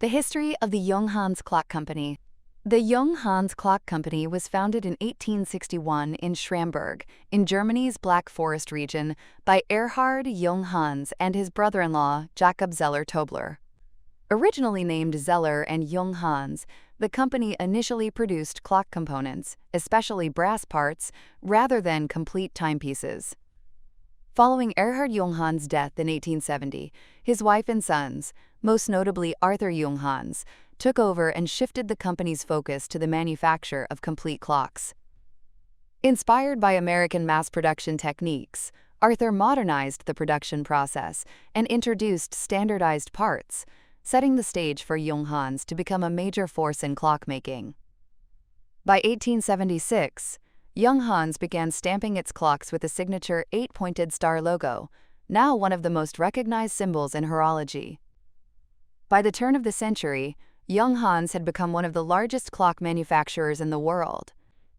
The history of the Junghans Clock Company. The Junghans Clock Company was founded in 1861 in Schramberg, in Germany's Black Forest region, by Erhard Junghans and his brother-in-law, Jakob Zeller-Tobler. Originally named Zeller and Junghans, the company initially produced clock components, especially brass parts, rather than complete timepieces. Following Erhard Junghans' death in 1870, his wife and sons, most notably Arthur Junghans, took over and shifted the company's focus to the manufacture of complete clocks. Inspired by American mass production techniques, Arthur modernized the production process and introduced standardized parts, setting the stage for Junghans to become a major force in clockmaking. By 1876, Junghans began stamping its clocks with the signature 8-pointed star logo, now one of the most recognized symbols in horology. By the turn of the century, Junghans had become one of the largest clock manufacturers in the world.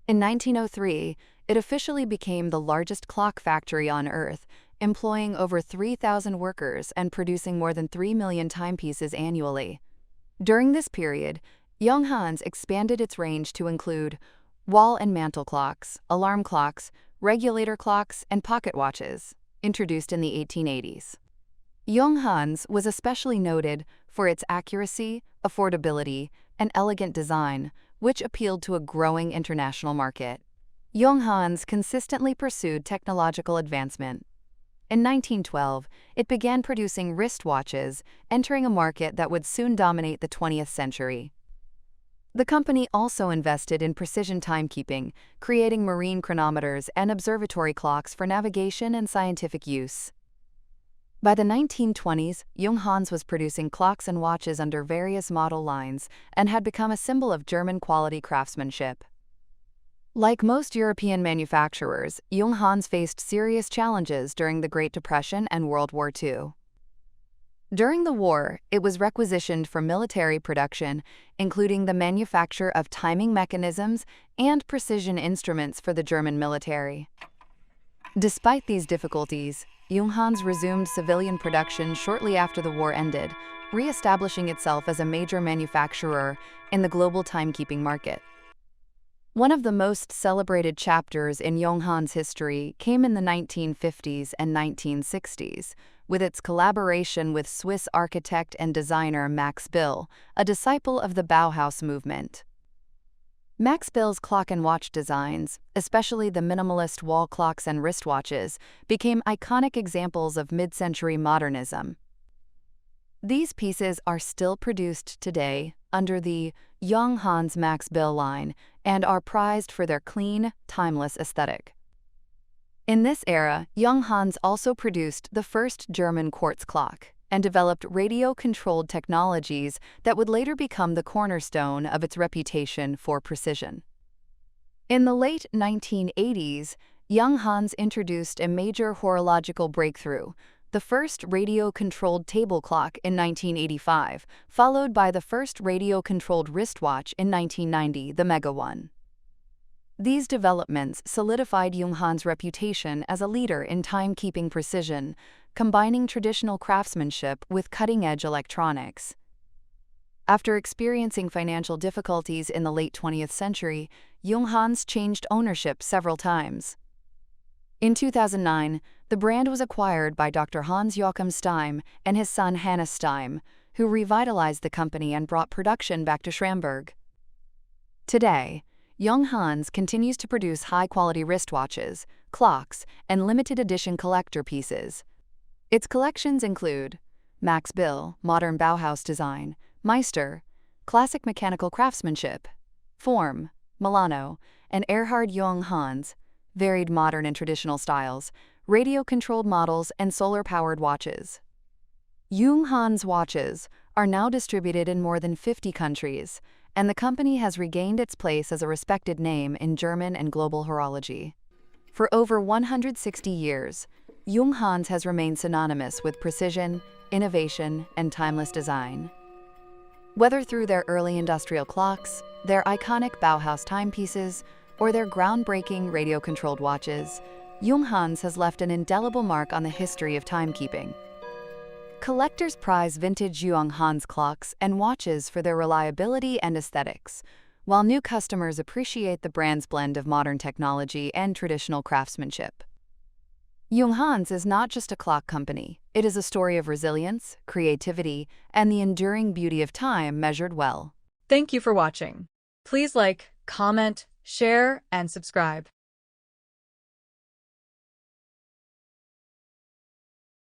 In 1903, it officially became the largest clock factory on Earth, employing over 3,000 workers and producing more than 3 million timepieces annually. During this period, Junghans expanded its range to include wall and mantel clocks, alarm clocks, regulator clocks, and pocket watches, introduced in the 1880s. Junghans was especially noted for its accuracy, affordability, and elegant design, which appealed to a growing international market. Junghans consistently pursued technological advancement. In 1912, it began producing wristwatches, entering a market that would soon dominate the 20th century. The company also invested in precision timekeeping, creating marine chronometers and observatory clocks for navigation and scientific use. By the 1920s, Junghans was producing clocks and watches under various model lines and had become a symbol of German quality craftsmanship. Like most European manufacturers, Junghans faced serious challenges during the Great Depression and World War II. During the war, it was requisitioned for military production, including the manufacture of timing mechanisms and precision instruments for the German military. Despite these difficulties, Junghans resumed civilian production shortly after the war ended, re-establishing itself as a major manufacturer in the global timekeeping market. One of the most celebrated chapters in Junghans' history came in the 1950s and 1960s, with its collaboration with Swiss architect and designer Max Bill, a disciple of the Bauhaus movement. Max Bill's clock and watch designs, especially the minimalist wall clocks and wristwatches, became iconic examples of mid-century modernism. These pieces are still produced today under the Junghans Max Bill line and are prized for their clean, timeless aesthetic. In this era, Junghans also produced the first German quartz clock and developed radio-controlled technologies that would later become the cornerstone of its reputation for precision. In the late 1980s, Junghans introduced a major horological breakthrough, the first radio-controlled table clock in 1985, followed by the first radio-controlled wristwatch in 1990, the Mega One. These developments solidified Junghans' reputation as a leader in timekeeping precision, combining traditional craftsmanship with cutting-edge electronics. After experiencing financial difficulties in the late 20th century, Junghans changed ownership several times. In 2009, the brand was acquired by Dr. Hans Joachim Steim and his son Hannes Steim, who revitalized the company and brought production back to Schramberg. Today, Junghans continues to produce high-quality wristwatches, clocks, and limited-edition collector pieces. Its collections include Max Bill, modern Bauhaus design, Meister, classic mechanical craftsmanship, Form, Milano, and Erhard Junghans, varied modern and traditional styles, radio-controlled models, and solar-powered watches. Junghans watches are now distributed in more than 50 countries, and the company has regained its place as a respected name in German and global horology. For over 160 years, Junghans has remained synonymous with precision, innovation, and timeless design. Whether through their early industrial clocks, their iconic Bauhaus timepieces, or their groundbreaking radio-controlled watches, Junghans has left an indelible mark on the history of timekeeping. Collectors prize vintage Junghans clocks and watches for their reliability and aesthetics, while new customers appreciate the brand's blend of modern technology and traditional craftsmanship. Junghans is not just a clock company. It is a story of resilience, creativity, and the enduring beauty of time measured well. Thank you for watching. Please like, comment, share, and subscribe.